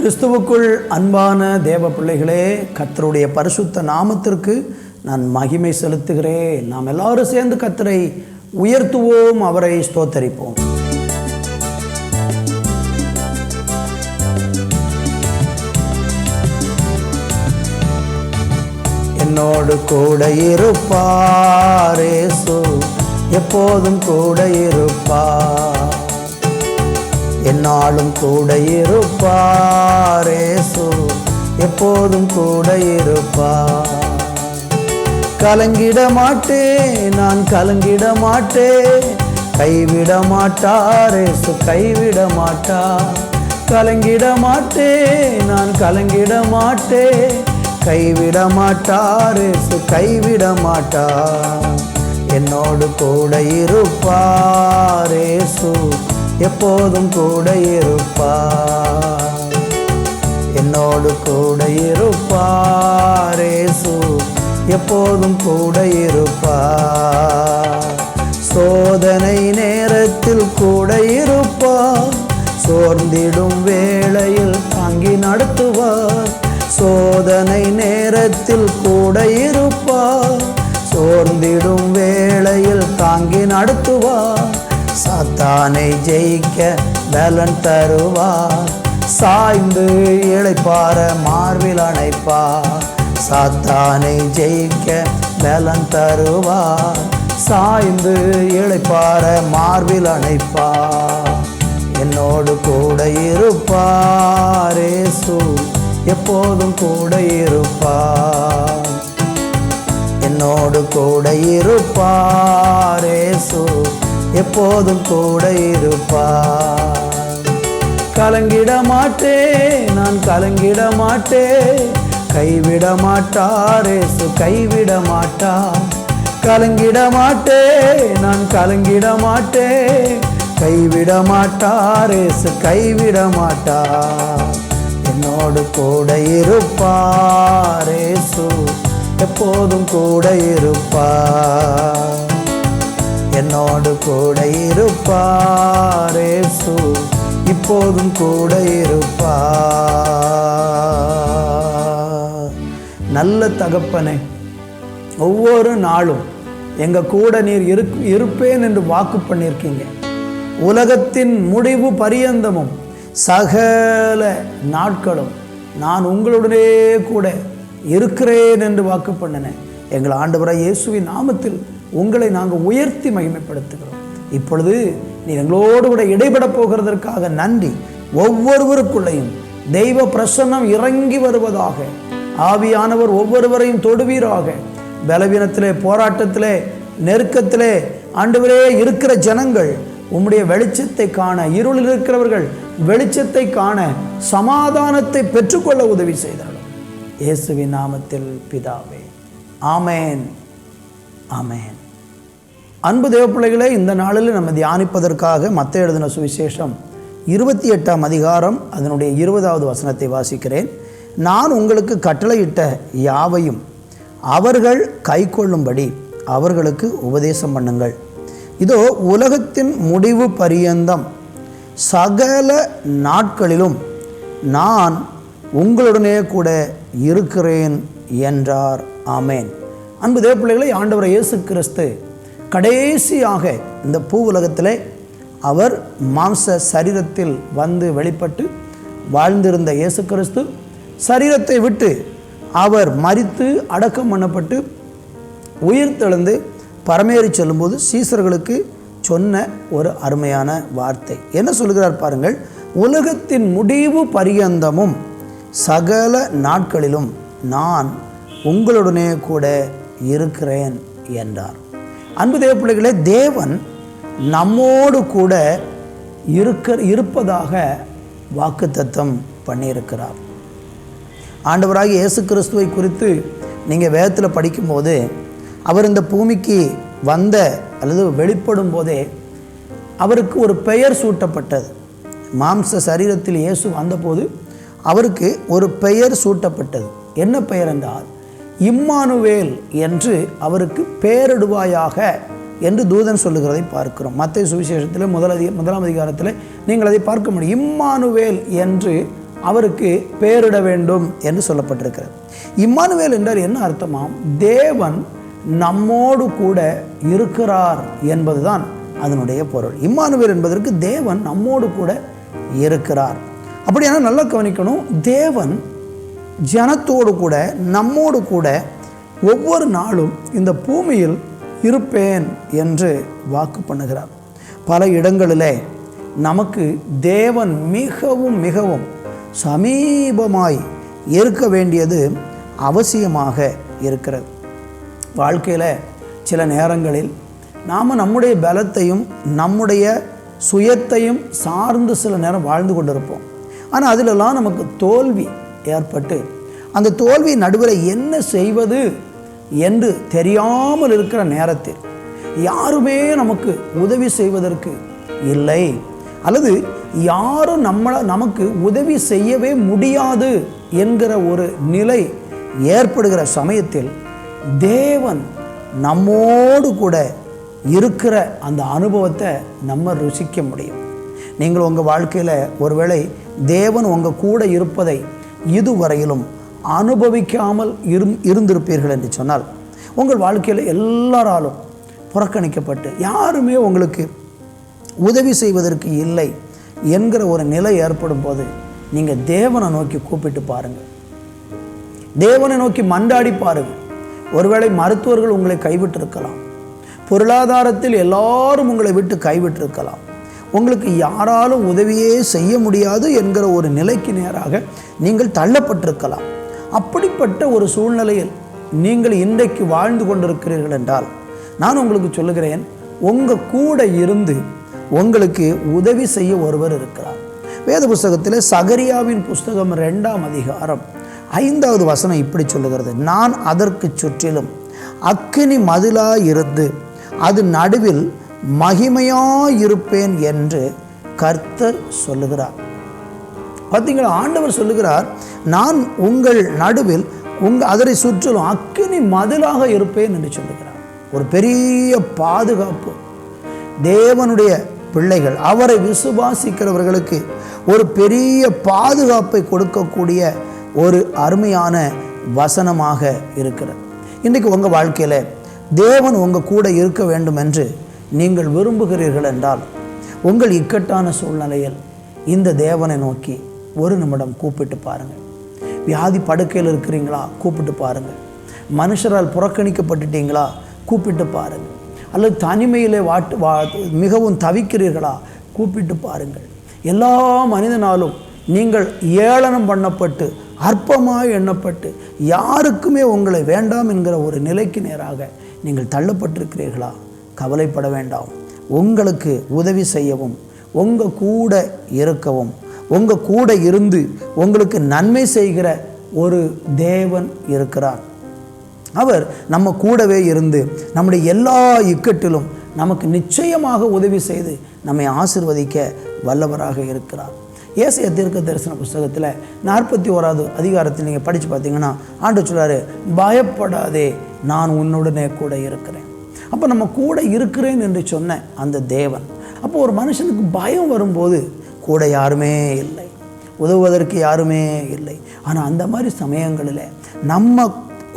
கிறிஸ்துவுக்குள் அன்பான தேவ பிள்ளைகளே, கர்த்தருடைய பரிசுத்த நாமத்திற்கு நான் மகிமை செலுத்துகிறேன். நாம் எல்லாரும் சேர்ந்து கர்த்தரை உயர்த்துவோம், அவரை ஸ்தோத்தரிப்போம். என்னோடு கூட இருப்பார் இயேசு, எப்போதும் கூட இருப்பார். என்னாலும் கூட இருப்பார் இயேசு, எப்போதும் கூட இருப்பார். கலங்கிட மாட்டேன், நான் கலங்கிட மாட்டேன், கைவிட மாட்டார் இயேசு, கைவிட மாட்டார். கலங்கிட மாட்டேன், நான் கலங்கிட மாட்டேன், கைவிட மாட்டார் இயேசு, கைவிட மாட்டார். என்னோடு கூட இருப்பார் இயேசு, எப்போதும் கூட இருப்பார். என்னோடு கூட இருப்பார் இயேசு, எப்போதும் கூட இருப்பார். சோதனை நேரத்தில் கூட இருப்பார், சோர்ந்திடும் வேளையில் தாங்கி நடத்துவார். சோதனை நேரத்தில் கூட இருப்பார், சோர்ந்திடும் வேளையில் தாங்கி நடத்துவார். சாத்தானை ஜெயிக்க பலன் தருவார், சாய்ந்து இளைப்பாற மார்பில் அணைப்பார். சாத்தானை ஜெயிக்க பலன் தருவார், சாய்ந்து இளைப்பாற மார்பில் அணைப்பார். என்னோடு கூட இருப்பார் இயேசு, எப்போதும் கூட இருப்பார். என்னோடு கூட இருப்பார் இயேசு, எப்போதும் கூட இருப்பார். கலங்கிட மாட்டேன், நான் கலங்கிட மாட்டேன், கைவிட மாட்டார் இயேசு, கைவிட மாட்டார். கலங்கிட மாட்டேன், நான் கலங்கிட மாட்டேன், கைவிட மாட்டார் இயேசு, கைவிட மாட்டார். என்னோடு கூட இருப்பார் இயேசு, எப்போதும் கூட இருப்பார். என்னோடு கூட இருப்பார் இயேசு, இப்போதும் கூட இருப்பார். நல்ல தகப்பனே, ஒவ்வொரு நாளும் எங்கள் கூட நீர் இருப்பேன் என்று வாக்கு பண்ணியிருக்கீங்க. உலகத்தின் முடிவு பரியந்தமும் சகல நாட்களும் நான் உங்களுடனே கூட இருக்கிறேன் என்று வாக்கு பண்ணினேன். எங்கள் ஆண்டவராகிய இயேசுவின் நாமத்தில் உங்களை நாங்கள் உயர்த்தி மகிமைப்படுத்துகிறோம். இப்பொழுது நீ எங்களோடு கூட இடைபட போகிறதற்காக நன்றி. ஒவ்வொருவருக்குள்ளையும் தெய்வ பிரசன்னம் இறங்கி வருவதாக. ஆவியானவர் ஒவ்வொருவரையும் தொடுவீராக. பலவீனத்திலே, போராட்டத்திலே, நெருக்கத்திலே ஆண்டவரே இருக்கிற ஜனங்கள் உம்முடைய வெளிச்சத்தை காண, இருளில் இருக்கிறவர்கள் வெளிச்சத்தை காண, சமாதானத்தை பெற்றுக்கொள்ள உதவி செய்தார்கள். இயேசுவின் நாமத்தில் பிதாவே, ஆமேன், ஆமேன். அன்பு தேவப்பிள்ளைகளே, இந்த நாளில் நம்ம தியானிப்பதற்காக மத்தேயு எழுதின சுவிசேஷம் 28ஆம் அதிகாரம் அதனுடைய 20வது வசனத்தை வாசிக்கிறேன். நான் உங்களுக்கு கட்டளையிட்ட யாவையும் அவர்கள் கைக்கொள்ளும்படி அவர்களுக்கு உபதேசம் பண்ணுங்கள். இதோ உலகத்தின் முடிவு பரியந்தம் சகல நாட்களிலும் நான் உங்களுடனே கூட இருக்கிறேன் என்றார். ஆமேன். அன்பு தேவப்பிள்ளைகளை, ஆண்டவர் இயேசு கிறிஸ்து கடைசியாக இந்த பூ உலகத்திலே அவர் மாம்ச சரீரத்தில் வந்து வெளிப்பட்டு வாழ்ந்திருந்த இயேசு கிறிஸ்து சரீரத்தை விட்டு அவர் மரித்து அடக்கம் பண்ணப்பட்டு உயிர்த்தெழுந்து பரமேறி செல்லும்போது சீசர்களுக்கு சொன்ன ஒரு அருமையான வார்த்தை என்ன சொல்கிறார் பாருங்கள். உலகத்தின் முடிவு பரியந்தமும் சகல நாட்களிலும் நான் உங்களுடனே கூட இருக்கிறேன் என்றார். அன்பு தேவப்பிள்ளைகளே, தேவன் நம்மோடு கூட இருப்பதாக வாக்குத்தத்தம் பண்ணியிருக்கிறார். ஆண்டவராகிய இயேசு கிறிஸ்துவை குறித்து நீங்கள் வேதத்தில் படிக்கும்போது அவர் இந்த பூமிக்கு வந்த அல்லது வெளிப்படும் போதே அவருக்கு ஒரு பெயர் சூட்டப்பட்டது. மாம்ச சரீரத்தில் இயேசு வந்தபோது அவருக்கு ஒரு பெயர் சூட்டப்பட்டது. என்ன பெயர் என்றால் இம்மானுவேல் என்று அவருக்கு பெயரிடுவாயாக என்று தூதன் சொல்லுகிறதை பார்க்கிறோம். மத்தேயு சுவிசேஷத்தில் முதலாம் அதிகாரத்தில் நீங்கள் அதை பார்க்க முடியும். இம்மானுவேல் என்று அவருக்கு பெயரிட வேண்டும் என்று சொல்லப்பட்டிருக்கிறது. இம்மானுவேல் என்றால் என்ன அர்த்தமாம்? தேவன் நம்மோடு கூட இருக்கிறார் என்பதுதான் அதனுடைய பொருள். இம்மானுவேல் என்பதற்கு தேவன் நம்மோடு கூட இருக்கிறார். அப்படியான நல்லா கவனிக்கணும். தேவன் ஜனத்தோடு கூட நம்மோடு கூட ஒவ்வொரு நாளும் இந்த பூமியில் இருப்பேன் என்று வாக்கு பண்ணுகிறார். பல இடங்களிலே நமக்கு தேவன் மிகவும் மிகவும் சமீபமாய் இருக்க வேண்டியது அவசியமாக இருக்கிறது. வாழ்க்கையில் சில நேரங்களில் நாம் நம்முடைய பலத்தையும் நம்முடைய சுயத்தையும் சார்ந்து சில நேரம் வாழ்ந்து கொண்டிருப்போம். ஆனால் அதிலெல்லாம் நமக்கு தோல்வி ஏற்பட்டு அந்த தோல்வி நடுவில் என்ன செய்வது என்று தெரியாமல் இருக்கிற நேரத்தில் யாருமே நமக்கு உதவி செய்வதற்கு இல்லை, அல்லது யாரும் நமக்கு உதவி செய்யவே முடியாது என்கிற ஒரு நிலை ஏற்படுகிற சமயத்தில் தேவன் நம்மோடு கூட இருக்கிற அந்த அனுபவத்தை நம்ம ருசிக்க முடியும். நீங்கள் உங்கள் வாழ்க்கையில் ஒருவேளை தேவன் உங்கள் கூட இருப்பதை இதுவரையிலும் அனுபவிக்காமல் இருந்திருப்பீர்கள் என்று சொன்னால், உங்கள் வாழ்க்கையில் எல்லாராலும் புறக்கணிக்கப்பட்டு யாருமே உங்களுக்கு உதவி செய்வதற்கு இல்லை என்கிற ஒரு நிலை ஏற்படும் போது நீங்கள் தேவனை நோக்கி கூப்பிட்டு பாருங்கள், தேவனை நோக்கி மன்றாடி பாருங்கள். ஒருவேளை மருத்துவர்கள் உங்களை கைவிட்டிருக்கலாம், பொருளாதாரத்தில் எல்லாரும் உங்களை விட்டு கைவிட்டிருக்கலாம், உங்களுக்கு யாராலும் உதவியே செய்ய முடியாது என்கிற ஒரு நிலைக்கு நேராக நீங்கள் தள்ளப்பட்டிருக்கலாம். அப்படிப்பட்ட ஒரு சூழ்நிலையில் நீங்கள் இன்றைக்கு வாழ்ந்து கொண்டிருக்கிறீர்கள் என்றால் நான் உங்களுக்கு சொல்லுகிறேன், உங்கள் கூட இருந்து உங்களுக்கு உதவி செய்ய ஒருவர் இருக்கிறார். வேத புஸ்தகத்தில் சகரியாவின் புஸ்தகம் 2ஆம் அதிகாரம் 5வது வசனம் இப்படி சொல்லுகிறது: நான் அதற்கு சுற்றிலும் அக்கினி மதிலாயிருந்து அது நடுவில் மகிமையாயிருப்பேன் என்று கர்த்தர் சொல்லுகிறார். பார்த்தீங்களா, ஆண்டவர் சொல்லுகிறார், நான் உங்கள் நடுவில் அதனை சுற்றிலும் அக்கினி மதிலாக இருப்பேன் என்று சொல்லுகிறார். ஒரு பெரிய பாதுகாப்பு. தேவனுடைய பிள்ளைகள், அவரை விசுவாசிக்கிறவர்களுக்கு ஒரு பெரிய பாதுகாப்பை கொடுக்கக்கூடிய ஒரு அருமையான வசனமாக இருக்கிறது. இன்றைக்கு உங்கள் வாழ்க்கையில் தேவன் உங்கள் கூட இருக்க வேண்டும் என்று நீங்கள் விரும்புகிறீர்கள் என்றால், உங்கள் இக்கட்டான சூழ்நிலையில் இந்த தேவனை நோக்கி ஒரு நிமிடம் கூப்பிட்டு பாருங்கள். வியாதி படுக்கையில் இருக்கிறீங்களா? கூப்பிட்டு பாருங்கள். மனுஷரால் புறக்கணிக்கப்பட்டுட்டீங்களா? கூப்பிட்டு பாருங்கள். அல்லது தனிமையிலே மிகவும் தவிக்கிறீர்களா? கூப்பிட்டு பாருங்கள். எல்லா மனிதனாலும் நீங்கள் ஏளனம் பண்ணப்பட்டு அற்பமாய் எண்ணப்பட்டு யாருக்குமே உங்களை வேண்டாம் என்கிற ஒரு நிலைக்கு நேராக நீங்கள் தள்ளப்பட்டிருக்கிறீர்களா? கவலைப்பட வேண்டாம். உங்களுக்கு உதவி செய்யவும், உங்கள் கூட இருக்கவும், உங்கள் கூட இருந்து உங்களுக்கு நன்மை செய்கிற ஒரு தேவன் இருக்கிறார். அவர் நம்ம கூடவே இருந்து நம்முடைய எல்லா இக்கட்டிலும் நமக்கு நிச்சயமாக உதவி செய்து நம்மை ஆசீர்வதிக்க வல்லவராக இருக்கிறார். ஏசாயா தீர்க்க தரிசன புஸ்தகத்தில் 41வது அதிகாரத்தில் நீங்கள் படித்து பார்த்தீங்கன்னா ஆண்டவர் சொல்றாரு, பயப்படாதே, நான் உன்னுடனே கூட இருக்கிறேன். அப்போ நம்ம கூட இருக்கிறேன் என்று சொன்ன அந்த தேவன், அப்போ ஒரு மனுஷனுக்கு பயம் வரும்போது கூட யாருமே இல்லை, உதவுவதற்கு யாருமே இல்லை. ஆனால் அந்த மாதிரி சமயங்களில் நம்ம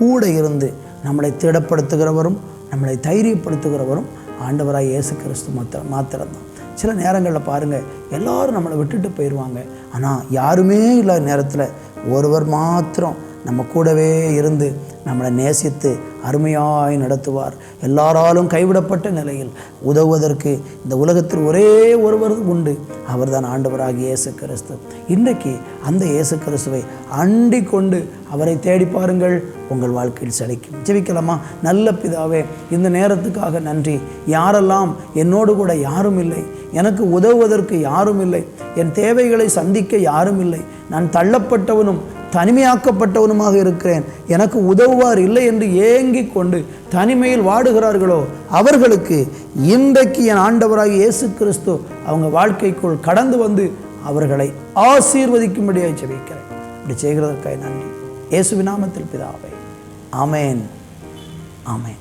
கூட இருந்து நம்மளை திடப்படுத்துகிறவரும் நம்மளை தைரியப்படுத்துகிறவரும் ஆண்டவராய் இயேசு கிறிஸ்து மாத்திரம்தான். சில நேரங்களில் பாருங்கள், எல்லாரும் நம்மளை விட்டுட்டு போயிடுவாங்க. ஆனால் யாருமே இல்லாத நேரத்தில் ஒருவர் மாத்திரம் நம்ம கூடவே இருந்து நம்மளை நேசித்து அருமையாய் நடத்துவார். எல்லாராலும் கைவிடப்பட்ட நிலையில் உதவுவதற்கு இந்த உலகத்தில் ஒரே ஒருவர் உண்டு, அவர்தான் ஆண்டவராகிய இயேசு கிறிஸ்து. இன்றைக்கு அந்த இயேசு கிறிஸ்துவை அண்டிக் கொண்டு அவரை தேடி பாருங்கள், உங்கள் வாழ்க்கையில் செழிக்கும். ஜெபிக்கலாமா? நல்ல பிதாவே, இந்த நேரத்துக்காக நன்றி. யாரெல்லாம் என்னோடு கூட யாரும் இல்லை, எனக்கு உதவுவதற்கு யாரும் இல்லை, என் தேவைகளை சந்திக்க யாரும் இல்லை, நான் தள்ளப்பட்டவனும் தனிமையாக்கப்பட்டவனுமாக இருக்கிறேன், எனக்கு உதவுவார் இல்லை என்று ஏங்கிக் கொண்டு தனிமையில் வாடுகிறார்களோ அவர்களுக்கு இன்றைக்கு என் ஆண்டவராகிய இயேசு கிறிஸ்து அவங்க வாழ்க்கைக்குள் கடந்து வந்து அவர்களை ஆசீர்வதிக்கும்படியாக ஜெபிக்கிறேன். இப்படி செய்கிறதற்காக நன்றி. இயேசுவின் நாமத்தில் பிதாவே, ஆமேன், ஆமேன்.